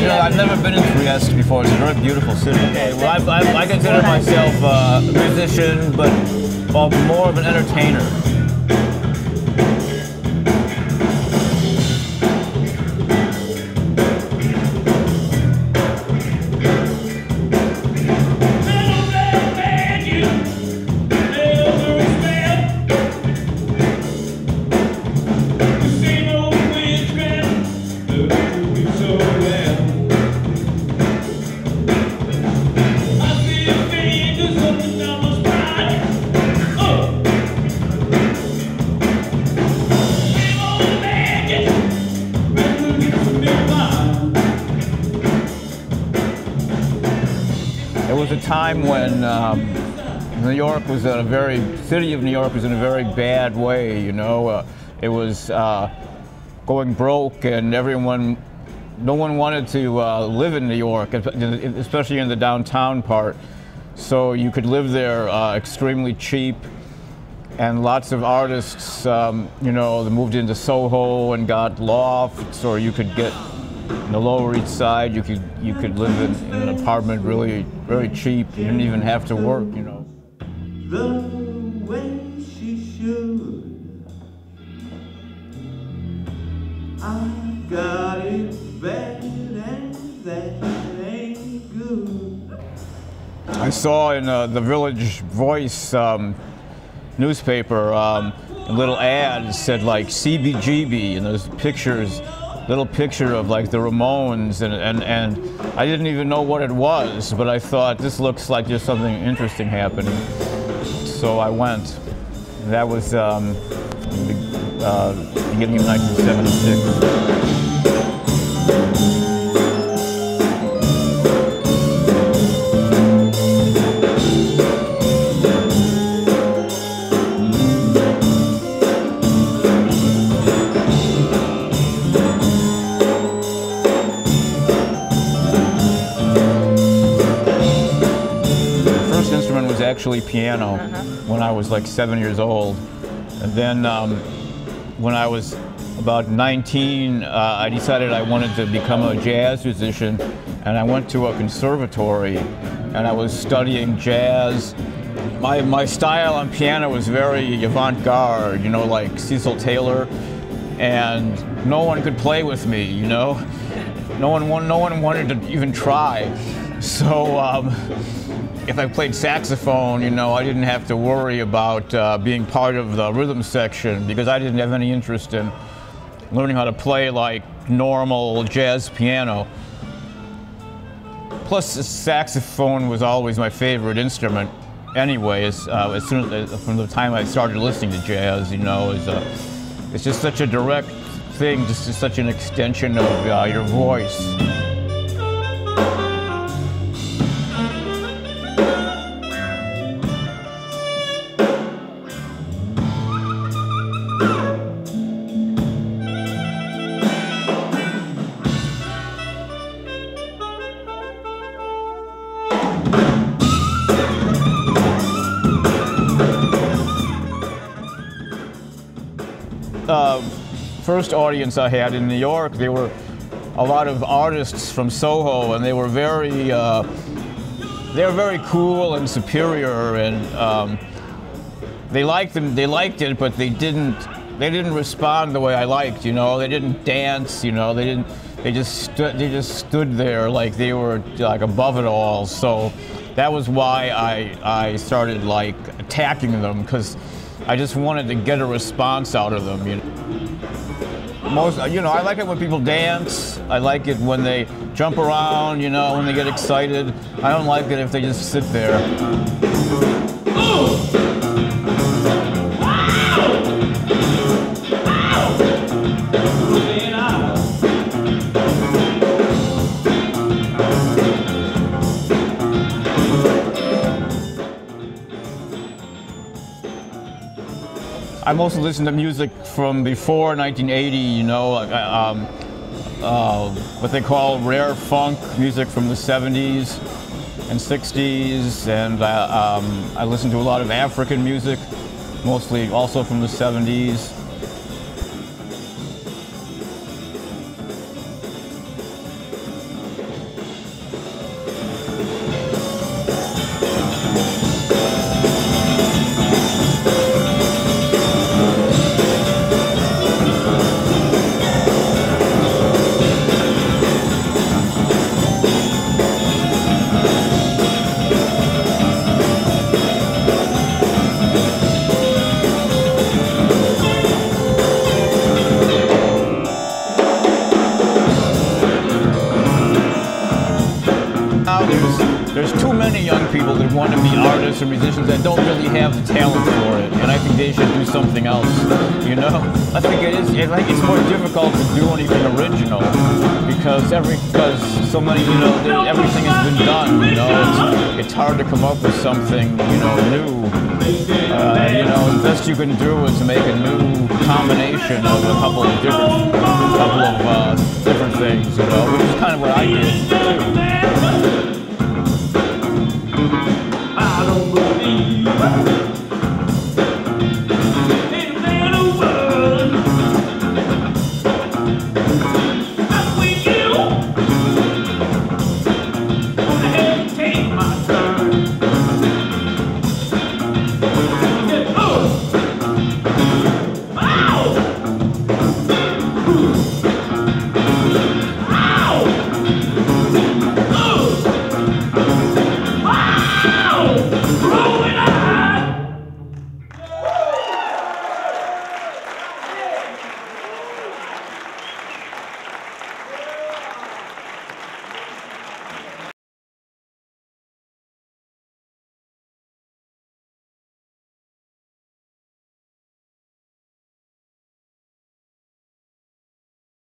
know, I've never been in Trieste before. It's a very beautiful city. Okay, well, I consider myself a musician, but more of an entertainer. There was a time when New York was in a city of New York was in a very bad way, you know. It was going broke, and no one wanted to live in New York, especially in the downtown part. So you could live there extremely cheap, and lots of artists, you know, they moved into Soho and got lofts, or you could get in the Lower East Side. You could live in an apartment really very cheap. You didn't even have to work, you know. The way she should, I got it bad and that ain't good. I saw in the Village Voice newspaper a little ad said like CBGB, and there's little picture of like the Ramones, and I didn't even know what it was, but I thought this looks like there's something interesting happening. So I went. And that was beginning of 1976. Actually piano when I was like 7 years old, and then when I was about 19 I decided I wanted to become a jazz musician, and I went to a conservatory and I was studying jazz. My style on piano was very avant-garde, you know, like Cecil Taylor, and no one could play with me, you know. No one wanted to even try. So if I played saxophone, you know, I didn't have to worry about being part of the rhythm section, because I didn't have any interest in learning how to play like normal jazz piano. Plus, the saxophone was always my favorite instrument anyways, as soon as, from the time I started listening to jazz, you know. It's just such a direct thing, just such an extension of your voice. First audience I had in New York, they were a lot of artists from Soho, and they were very cool and superior, and they liked it, but they didn't respond the way I liked, you know. They didn't dance, you know. They just stood there like they were like above it all. So that was why I started like attacking them, because I just wanted to get a response out of them, you know. You know, I like it when people dance. I like it when they jump around, you know, when they get excited. I don't like it if they just sit there. I mostly listen to music from before 1980, you know, what they call rare funk music from the 70s and 60s, and I listen to a lot of African music, mostly also from the 70s. now there's too many young people that want to be artists or musicians that don't really have the talent for it, and I think they should do something else. You know, I think it's more difficult to do anything original because so many, you know, everything has been done. You know, it's hard to come up with something, you know, new. You know, the best you can do is make a new combination of a couple of different things. You know, which is kind of what I did.